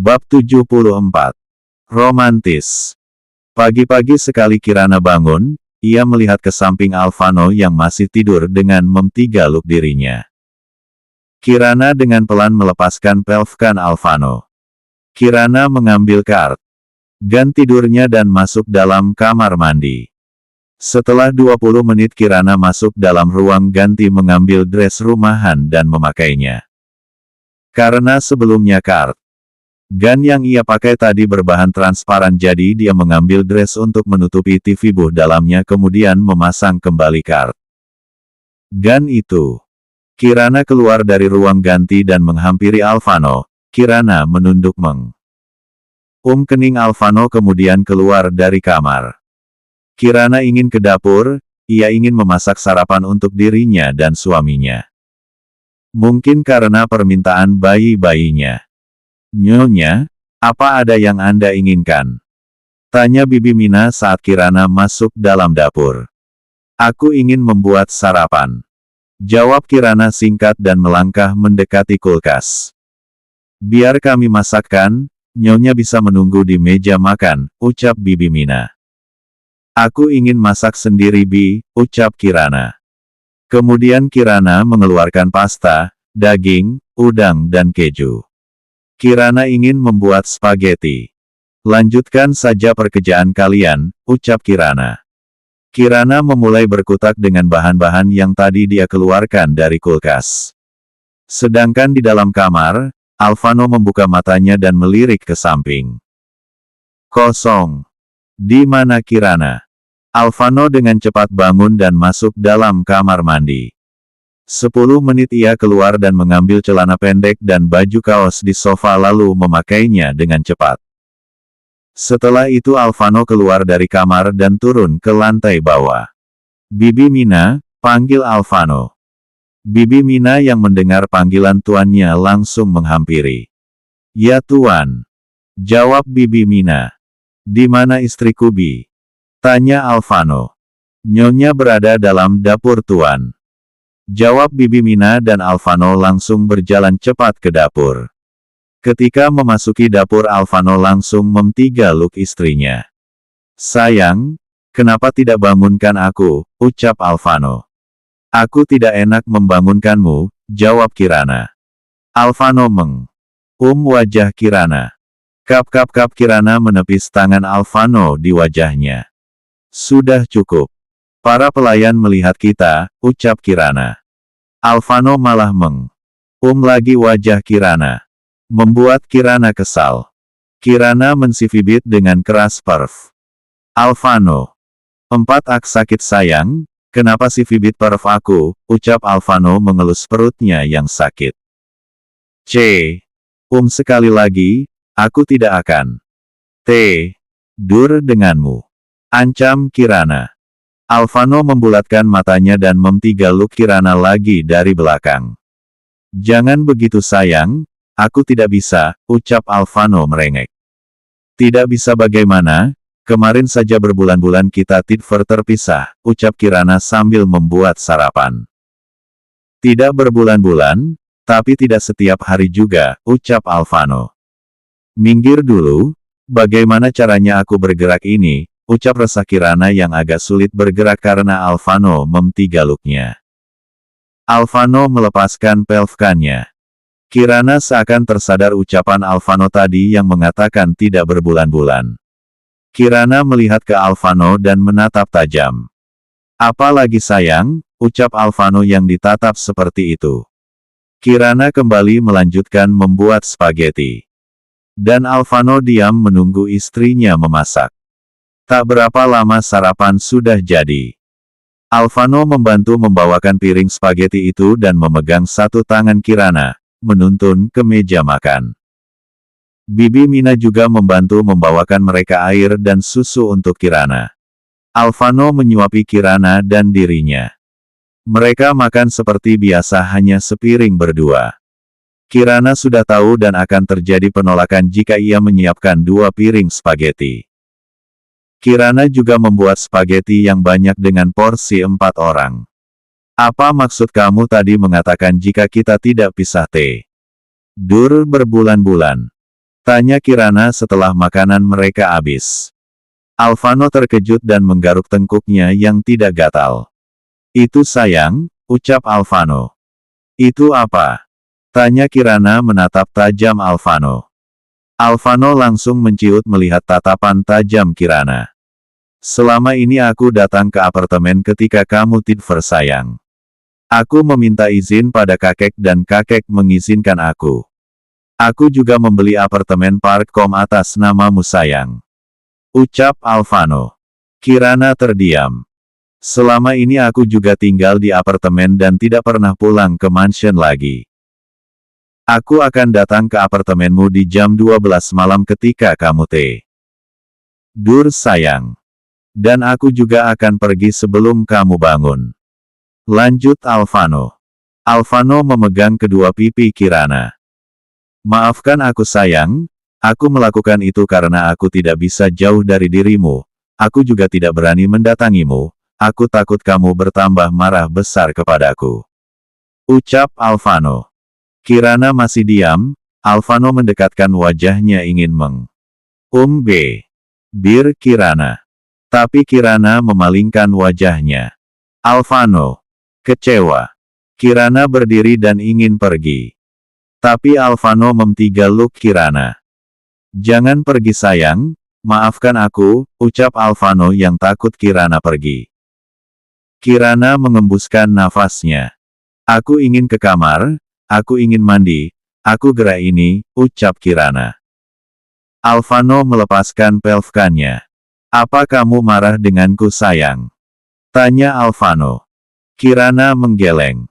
Bab 74. Romantis. Pagi-pagi sekali Kirana bangun, ia melihat ke samping Alvano yang masih tidur dengan menggaluk dirinya. Kirana dengan pelan melepaskan pelfkan Alvano. Kirana mengambil karton tidurnya dan masuk dalam kamar mandi. Setelah 20 menit Kirana masuk dalam ruang ganti mengambil dress rumahan dan memakainya. Karena sebelumnya karton yang ia pakai tadi berbahan transparan, jadi dia mengambil dress untuk menutupi TV booth dalamnya kemudian memasang kembali karton itu. Kirana keluar dari ruang ganti dan menghampiri Alvano. Kirana menunduk kening Alvano kemudian keluar dari kamar. Kirana ingin ke dapur, ia ingin memasak sarapan untuk dirinya dan suaminya. Mungkin karena permintaan bayi-bayinya. "Nyonya, apa ada yang Anda inginkan?" tanya Bibi Mina saat Kirana masuk dalam dapur. "Aku ingin membuat sarapan," jawab Kirana singkat dan melangkah mendekati kulkas. "Biar kami masakkan, Nyonya bisa menunggu di meja makan," ucap Bibi Mina. "Aku ingin masak sendiri, Bi," ucap Kirana. Kemudian Kirana mengeluarkan pasta, daging, udang dan keju. "Kirana ingin membuat spaghetti." "Lanjutkan saja pekerjaan kalian," ucap Kirana. Kirana memulai berkutak dengan bahan-bahan yang tadi dia keluarkan dari kulkas. Sedangkan di dalam kamar, Alvano membuka matanya dan melirik ke samping. Kosong. "Di mana Kirana?" Alvano dengan cepat bangun dan masuk dalam kamar mandi. 10 menit ia keluar dan mengambil celana pendek dan baju kaos di sofa lalu memakainya dengan cepat. Setelah itu Alvano keluar dari kamar dan turun ke lantai bawah. "Bibi Mina," panggil Alvano. Bibi Mina yang mendengar panggilan tuannya langsung menghampiri. "Ya Tuan," jawab Bibi Mina. "Di mana istriku, Bi?" tanya Alvano. "Nyonya berada dalam dapur Tuan," jawab Bibi Mina dan Alvano langsung berjalan cepat ke dapur. Ketika memasuki dapur Alvano langsung menggaluk istrinya. "Sayang, kenapa tidak bangunkan aku?" ucap Alvano. "Aku tidak enak membangunkanmu," jawab Kirana. Alvano wajah Kirana. Kap Kirana menepis tangan Alvano di wajahnya. "Sudah cukup. Para pelayan melihat kita," ucap Kirana. Alvano malah lagi wajah Kirana. Membuat Kirana kesal. Kirana mensifibit dengan keras perf. Alvano. "4 ak sakit sayang, kenapa sifibit perf aku?" ucap Alvano mengelus perutnya yang sakit. Sekali lagi, aku tidak akan tidur denganmu," ancam Kirana. Alvano membulatkan matanya dan menggaluk Kirana lagi dari belakang. "Jangan begitu sayang, aku tidak bisa," ucap Alvano merengek. "Tidak bisa bagaimana? Kemarin saja berbulan-bulan kita tidak terpisah," ucap Kirana sambil membuat sarapan. "Tidak berbulan-bulan, tapi tidak setiap hari juga," ucap Alvano. "Minggir dulu, bagaimana caranya aku bergerak ini?" ucap resah Kirana yang agak sulit bergerak karena Alvano menggaluknya. Alvano melepaskan pelfkannya. Kirana seakan tersadar ucapan Alvano tadi yang mengatakan tidak berbulan-bulan. Kirana melihat ke Alvano dan menatap tajam. "Apa lagi sayang?" ucap Alvano yang ditatap seperti itu. Kirana kembali melanjutkan membuat spaghetti. Dan Alvano diam menunggu istrinya memasak. Tak berapa lama sarapan sudah jadi. Alvano membantu membawakan piring spaghetti itu dan memegang satu tangan Kirana, menuntun ke meja makan. Bibi Mina juga membantu membawakan mereka air dan susu untuk Kirana. Alvano menyuapi Kirana dan dirinya. Mereka makan seperti biasa hanya sepiring berdua. Kirana sudah tahu dan akan terjadi penolakan jika ia menyiapkan 2 piring spaghetti. Kirana juga membuat spaghetti yang banyak dengan porsi 4 orang. "Apa maksud kamu tadi mengatakan jika kita tidak pisah tidur berbulan-bulan?" Tanya Kirana setelah makanan mereka habis. Alvano terkejut dan menggaruk tengkuknya yang tidak gatal. Itu sayang, ucap Alvano. Itu apa? Tanya Kirana menatap tajam Alvano. Alvano langsung menciut melihat tatapan tajam Kirana. Selama ini aku datang ke apartemen ketika kamu tidur sayang. Aku meminta izin pada kakek dan kakek mengizinkan aku. Aku juga membeli apartemen Parkom atas namamu sayang. Ucap Alvano. Kirana terdiam. Selama ini aku juga tinggal di apartemen dan tidak pernah pulang ke mansion lagi. Aku akan datang ke apartemenmu di jam 12 malam ketika kamu tidur sayang. Dan aku juga akan pergi sebelum kamu bangun. Lanjut Alvano. Alvano memegang kedua pipi Kirana. Maafkan aku sayang, aku melakukan itu karena aku tidak bisa jauh dari dirimu. Aku juga tidak berani mendatangimu. Aku takut kamu bertambah marah besar kepadaku. Ucap Alvano. Kirana masih diam. Alvano mendekatkan wajahnya ingin bir Kirana. Tapi Kirana memalingkan wajahnya. Alvano. Kecewa. Kirana berdiri dan ingin pergi. Tapi Alvano mentigaluk Kirana. Jangan pergi sayang, maafkan aku, ucap Alvano yang takut Kirana pergi. Kirana mengembuskan nafasnya. Aku ingin ke kamar, aku ingin mandi, aku gerak ini, ucap Kirana. Alvano melepaskan pelvkannya. Apa kamu marah denganku sayang? Tanya Alvano. Kirana menggeleng.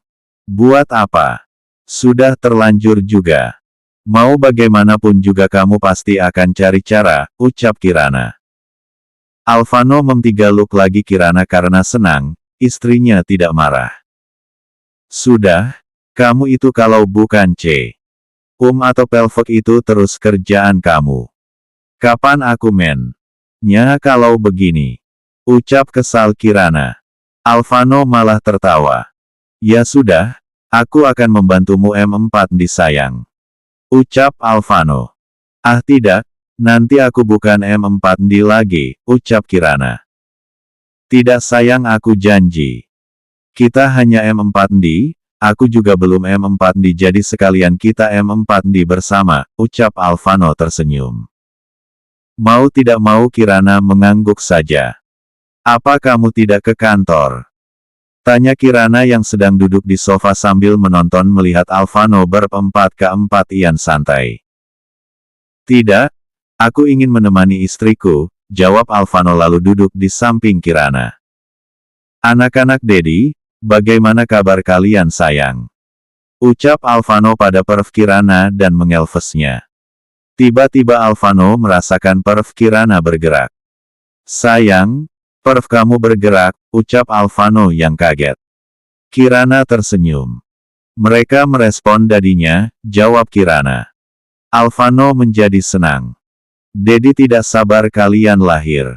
Buat apa? Sudah terlanjur juga. Mau bagaimanapun juga kamu pasti akan cari cara, ucap Kirana. Alvano mentigaluk lagi Kirana karena senang, istrinya tidak marah. Sudah, kamu itu kalau bukan atau pelvok itu terus kerjaan kamu. Kapan aku nya kalau begini? Ucap kesal Kirana. Alvano malah tertawa. Ya sudah. Aku akan membantumu M4 di sayang. Ucap Alvano. Ah tidak, nanti aku bukan M4 di lagi, ucap Kirana. Tidak sayang aku janji. Kita hanya M4 di, aku juga belum M4 di jadi sekalian kita M4 di bersama, ucap Alvano tersenyum. Mau tidak mau Kirana mengangguk saja. Apa kamu tidak ke kantor? Tanya Kirana yang sedang duduk di sofa sambil menonton melihat Alvano berempat-keempatian santai. Tidak, aku ingin menemani istriku, jawab Alvano lalu duduk di samping Kirana. Anak-anak Dedi, bagaimana kabar kalian sayang? Ucap Alvano pada perv Kirana dan mengelvesnya. Tiba-tiba Alvano merasakan perv Kirana bergerak. Sayang, perv kamu bergerak, ucap Alvano yang kaget. Kirana tersenyum. Mereka merespon dadinya, jawab Kirana. Alvano menjadi senang. Dedi tidak sabar kalian lahir.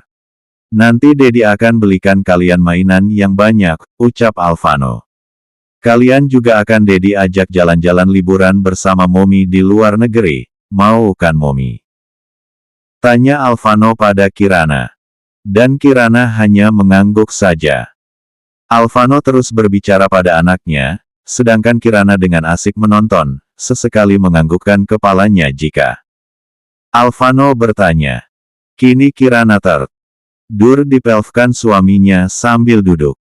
Nanti Dedi akan belikan kalian mainan yang banyak, ucap Alvano. Kalian juga akan Dedi ajak jalan-jalan liburan bersama Momi di luar negeri, mau kan Momi? Tanya Alvano pada Kirana. Dan Kirana hanya mengangguk saja. Alvano terus berbicara pada anaknya, sedangkan Kirana dengan asik menonton, sesekali menganggukkan kepalanya jika Alvano bertanya. Kini Kirana tertidur dipelvkan suaminya sambil duduk.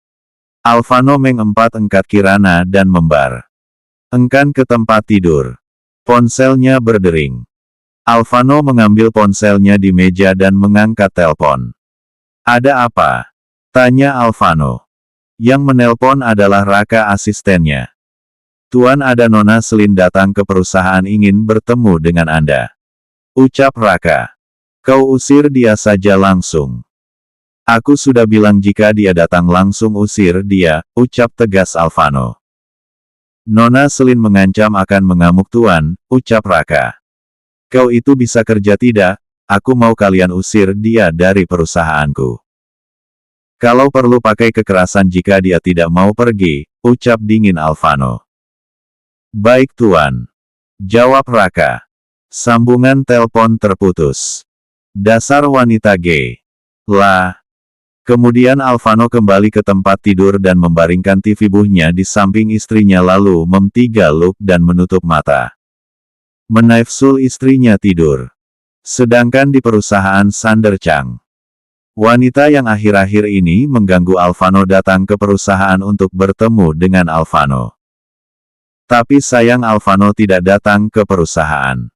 Alvano mengangkat Kirana dan engkan ke tempat tidur. Ponselnya berdering. Alvano mengambil ponselnya di meja dan mengangkat telepon. Ada apa? Tanya Alvano. Yang menelpon adalah Raka asistennya. Tuan ada Nona Selin datang ke perusahaan ingin bertemu dengan Anda. Ucap Raka. Kau usir dia saja langsung. Aku sudah bilang jika dia datang langsung usir dia, ucap tegas Alvano. Nona Selin mengancam akan mengamuk Tuan, ucap Raka. Kau itu bisa kerja tidak? Aku mau kalian usir dia dari perusahaanku. Kalau perlu pakai kekerasan jika dia tidak mau pergi, ucap dingin Alvano. Baik Tuan. Jawab Raka. Sambungan telepon terputus. Dasar wanita gay. Lah. Kemudian Alvano kembali ke tempat tidur dan membaringkan TV buhnya di samping istrinya lalu memtigaluk dan menutup mata. Menaifsul istrinya tidur. Sedangkan di perusahaan Sander Chang, wanita yang akhir-akhir ini mengganggu Alvano datang ke perusahaan untuk bertemu dengan Alvano. Tapi sayang Alvano tidak datang ke perusahaan.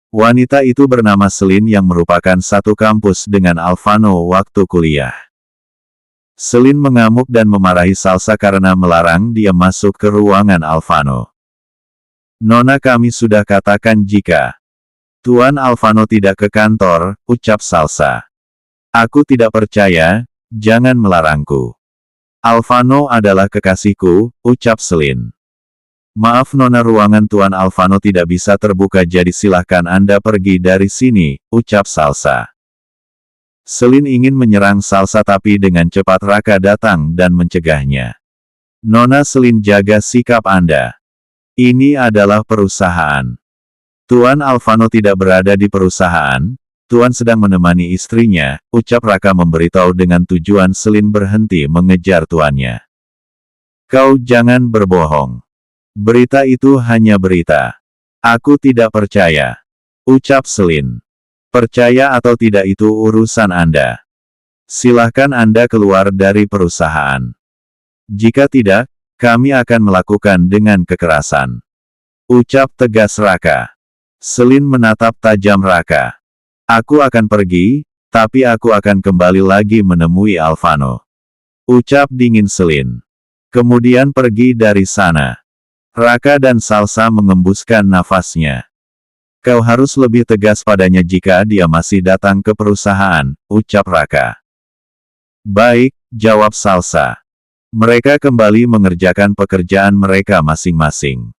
Wanita itu bernama Selin yang merupakan satu kampus dengan Alvano waktu kuliah. Selin mengamuk dan memarahi Salsa karena melarang dia masuk ke ruangan Alvano. Nona, kami sudah katakan jika Tuan Alvano tidak ke kantor, ucap Salsa. Aku tidak percaya, jangan melarangku. Alvano adalah kekasihku, ucap Selin. Maaf Nona, ruangan Tuan Alvano tidak bisa terbuka jadi silahkan Anda pergi dari sini, ucap Salsa. Selin ingin menyerang Salsa tapi dengan cepat Raka datang dan mencegahnya. Nona Selin, jaga sikap Anda. Ini adalah perusahaan. Tuan Alvano tidak berada di perusahaan, Tuan sedang menemani istrinya, ucap Raka memberitahu dengan tujuan Selin berhenti mengejar tuannya. Kau jangan berbohong. Berita itu hanya berita. Aku tidak percaya, ucap Selin. Percaya atau tidak itu urusan Anda. Silahkan Anda keluar dari perusahaan. Jika tidak, kami akan melakukan dengan kekerasan, ucap tegas Raka. Selin menatap tajam Raka. Aku akan pergi, tapi aku akan kembali lagi menemui Alvano, ucap dingin Selin. Kemudian pergi dari sana. Raka dan Salsa mengembuskan nafasnya. Kau harus lebih tegas padanya jika dia masih datang ke perusahaan, ucap Raka. Baik, jawab Salsa. Mereka kembali mengerjakan pekerjaan mereka masing-masing.